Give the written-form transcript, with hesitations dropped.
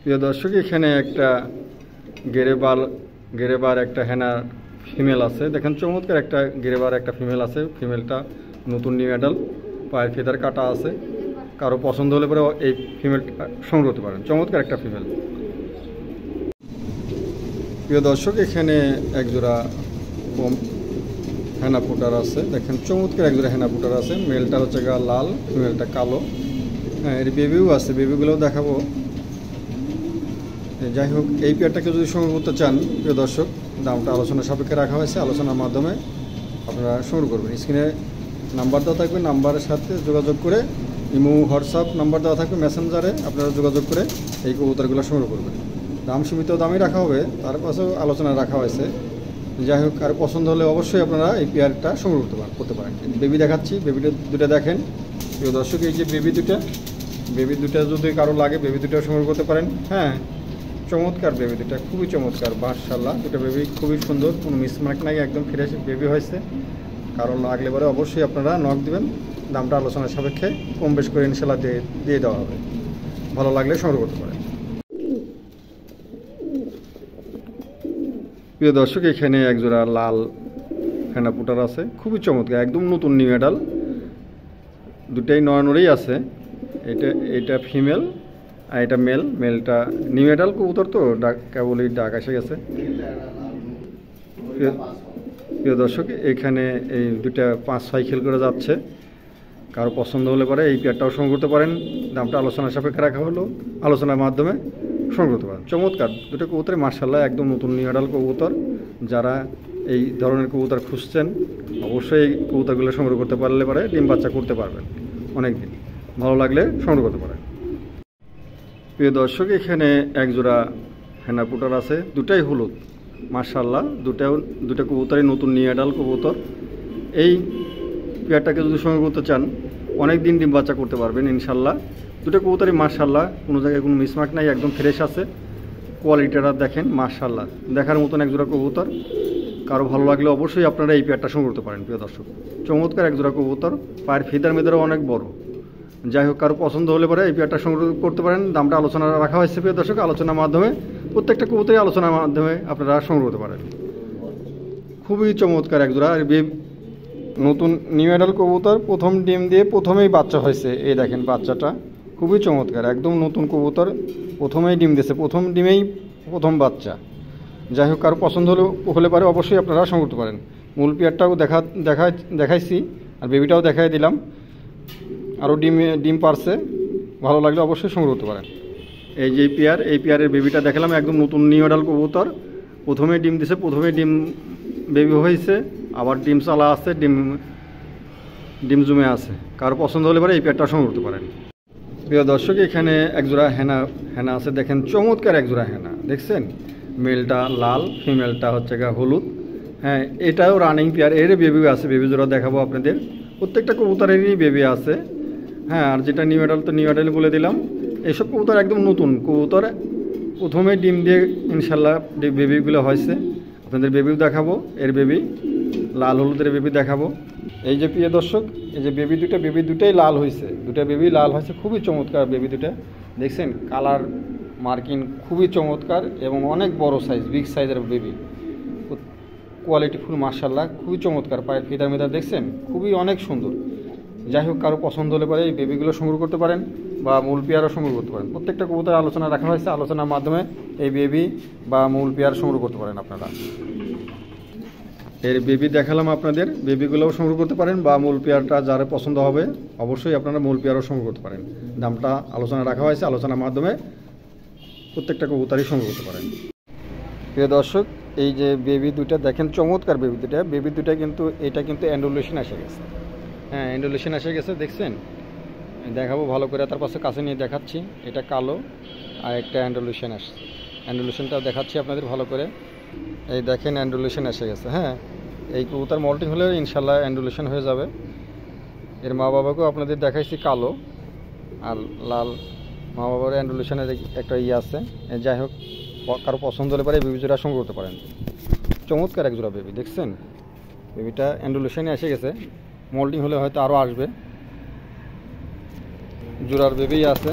প্রিয় দর্শক, এখানে একটা গেরেবার একটা হেনা ফিমেল আছে। দেখেন চমৎকার একটা গেরেবার একটা ফিমেল আছে। ফিমেলটা নতুন নিউ অ্যাডাল, পায়ের ফেদার কাটা আছে। কারো পছন্দ হলে পরে এই ফিমেলটা সংগ্রহ করতে পারেন। চমৎকার একটা ফিমেল। প্রিয় দর্শক, এখানে একজোড়া হেনা পুটার আছে। দেখেন চমৎকার একজোড়া হেনা পুটার আছে। মেলটা হচ্ছে লাল, ফিমেলটা কালো। হ্যাঁ, এর বেবিও আছে, বেবিগুলোও দেখাবো। যাই হোক, এই পেয়ারটাকে যদি সংগ্রহ করতে চান প্রিয় দর্শক, দামটা আলোচনা সাপেক্ষে রাখা হয়েছে। আলোচনার মাধ্যমে আপনারা সংগ্রহ করবেন। স্ক্রিনে নাম্বার দেওয়া থাকবে, নাম্বারের সাথে যোগাযোগ করে, ইমো হোয়াটসঅ্যাপ নাম্বার দেওয়া থাকবে, মেসেঞ্জারে আপনারা যোগাযোগ করে এই কবুতরগুলো সংগ্রহ করবেন। দাম সীমিত দামই রাখা হবে, তার পাশেও আলোচনা রাখা হয়েছে। যাই হোক, আর পছন্দ হলে অবশ্যই আপনারা এই পেয়ারটা সংগ্রহ করতে পারেন। বেবি দেখাচ্ছি, বেবিটা দুটো দেখেন প্রিয় দর্শক। এই যে বেবি দুটা যদি কারো লাগে, বেবি দুটো সংগ্রহ করতে পারেন। হ্যাঁ, চমৎকার বেবি দুটা, খুবই চমৎকার। মাশাআল্লাহ, দুটো বেবি খুবই সুন্দর, কোনো মিসমার্ক নাই, একদম ফ্রেশ বেবি হয়েছে। কারণ লাগলে পরে অবশ্যই আপনারা নক দিবেন। দামটা আলোচনার সাপেক্ষে কম বেশ করে ইনশাল্লাহ দিয়ে দেওয়া হবে। ভালো লাগলে সংগ্রহ করতে পারেন। প্রিয় দর্শক, এখানে একজোড়া লাল হেনা পুটার আছে, খুবই চমৎকার, একদম নতুন নিউ অ্যাডাল। দুটাই নড়েই আছে। এটা ফিমেল আর এটা মেলটা নিউ অ্যাডাল কবুতর, তো কেবলই ডাক এসে গেছে। প্রিয় দর্শক, এখানে এই দুটা 5-6 খেল করে যাচ্ছে। কারো পছন্দ হলে পরে এই পেয়ারটাও সংগ্রহ করতে পারেন। দামটা আলোচনার সাপেক্ষে রাখা হলো, আলোচনার মাধ্যমে সংগ্রহ করতে পারেন। চমৎকার দুটো কবুতর, মাশাআল্লাহ, একদম নতুন নিউ অ্যাডাল কবুতর। যারা এই ধরনের কবুতর খুঁজছেন অবশ্যই এই কবুতরগুলো সংগ্রহ করতে পারলে পরে ডিম বাচ্চা করতে পারবেন অনেক দিন। ভালো লাগলে সংগ্রহ করতে পারেন। প্রিয় দর্শক, এখানে একজোড়া হেনা পুটার আছে, দুটাই হলুদ। মাশাআল্লাহ, দুটা কবুতরই নতুন নিউ অ্যাডাল কবুতর। এই পেয়ারটাকে যদি সংগ্রহ করতে চান অনেক দিন ডিম বাচ্চা করতে পারবেন ইনশাল্লাহ। দুটো কবুতরই মাশাআল্লাহ, কোনো জায়গায় কোনো মিসমার্ক নাই, একদম ফ্রেশ আছে। কোয়ালিটিটা দেখেন, মাশাআল্লাহ, দেখার মতন একজোড়া কবুতর। কারো ভালো লাগলে অবশ্যই আপনারা এই পেয়ারটা সংগ্রহ করতে পারেন। প্রিয় দর্শক, চমৎকার একজোড়া কবুতর, পায়ের ফিদার মেদারও অনেক বড়। যাই হোক, কারো পছন্দ হলে পরে এই পেয়ারটা সংগ্রহ করতে পারেন। দামটা আলোচনা রাখা হয়েছে প্রিয় দর্শক, আলোচনার মাধ্যমে প্রত্যেকটা কবুতরই আলোচনার মাধ্যমে আপনারা সংগ্রহ করতে পারেন। খুবই চমৎকার একজোড়া নতুন নিউ অ্যাডাল কবুতর, প্রথম ডিম দিয়ে প্রথমেই বাচ্চা হয়েছে। এই দেখেন বাচ্চাটা, খুবই চমৎকার, একদম নতুন কবুতর, প্রথমেই ডিম দিয়েছে, প্রথম ডিমেই প্রথম বাচ্চা। যাই হোক, কারো পছন্দ হলে পারে অবশ্যই আপনারা সংগ্রহ করতে পারেন। মূল পেয়ারটাও দেখাইছি, আর বেবিটাও দেখাই দিলাম। আরও ডিম পারছে, ভালো লাগলে অবশ্যই সংগ্রহ করতে পারেন। এই যে এই পেয়ারের বেবিটা দেখালাম, একদম নতুন নিউ অ্যাডাল কবুতর, প্রথমেই ডিম দিছে, প্রথমেই ডিম বেবি হয়েছে, আবার ডিম চালা আছে, ডিম জমে আছে। কারো পছন্দ হলে পরে এই পেয়ারটা সংগ্রহ করতে পারেন। প্রিয় দর্শক, এখানে একজোড়া হেনা আছে। দেখেন চমৎকার একজোড়া হেনা, দেখছেন? মেলটা লাল, ফিমেলটা হচ্ছে হলুদ। হ্যাঁ, এটাও রানিং পেয়ার, এর বেবি আছে। বেবি জোড়া দেখাবো আপনাদের। প্রত্যেকটা কবুতরেরই বেবি আছে। হ্যাঁ, আর যেটা নিউ অ্যাডাল, তো নিউ অ্যাডাল বলে দিলাম। এইসব কবুতর একদম নতুন কবুতর, প্রথমে ডিম দিয়ে ইনশাল্লাহ বেবিগুলো হয়েছে। আপনাদের বেবিও দেখাবো, এর বেবি লাল হলুদের বেবি দেখাবো। এই যে প্রিয় দর্শক, এই যে বেবি দুটাই লাল হয়েছে, দুটা বেবি লাল হয়েছে, খুবই চমৎকার বেবি দুটা। দেখছেন কালার মার্কিং খুবই চমৎকার এবং অনেক বড় সাইজ, বিগ সাইজের বেবি, কোয়ালিটি ফুল, মাশাআল্লাহ, খুবই চমৎকার। পায়ের ফিদার মেদার দেখছেন, খুবই অনেক সুন্দর। যাই হোক, কারো পছন্দ হলে পরে এই বেবিগুলো সংগ্রহ করতে পারেন বা মূল পেয়ারও সংগ্রহ করতে পারেন। প্রত্যেকটা কবুতর আলোচনা রাখা হয়েছে, আলোচনার মাধ্যমে এই বেবি বা মূল পেয়ার সংগ্রহ করতে পারেন আপনারা। এর বেবি দেখালাম আপনাদের, বেবিগুলোও সংগ্রহ করতে পারেন বা মূল পেয়ারটা যারা পছন্দ হবে অবশ্যই আপনারা মূল পেয়ারও সংগ্রহ করতে পারেন। দামটা আলোচনা রাখা হয়েছে, আলোচনার মাধ্যমে প্রত্যেকটা কবুতরই সংগ্রহ করতে পারেন। প্রিয় দর্শক, এই যে বেবি দুটা দেখেন, চমৎকার বেবি দুটা কিন্তু এটা কিন্তু অ্যান্ডুলেশন এসে গেছে। হ্যাঁ, অ্যান্ডুলেশন এসে গেছে, দেখছেন? দেখাবো ভালো করে, তার পাশে কাছে নিয়ে দেখাচ্ছি। এটা কালো আর একটা অ্যান্ডুলেশন আসছে, অ্যান্ডুলেশনটাও দেখাচ্ছি আপনাদের ভালো করে। এই দেখেন অ্যান্ডুলেশন এসে গেছে। হ্যাঁ, এই কবুতর মল্টিং হলে ইনশাল্লাহ অ্যান্ডুলেশন হয়ে যাবে। এর মা বাবাকেও আপনাদের দেখাইছি কালো আর লাল, মা বাবার অ্যান্ডুলেশনের একটা আছে। যাই হোক, কারো পছন্দ হলে পরে বেবি জোড়া সংগ্রহ করতে পারেন। চমৎকার এক জোড়া বেবি, দেখছেন? বেবিটা অ্যান্ডুলেশনে এসে গেছে, মল্টিং হলে হয়তো আরও আসবে। জোড়ার বেবি আছে।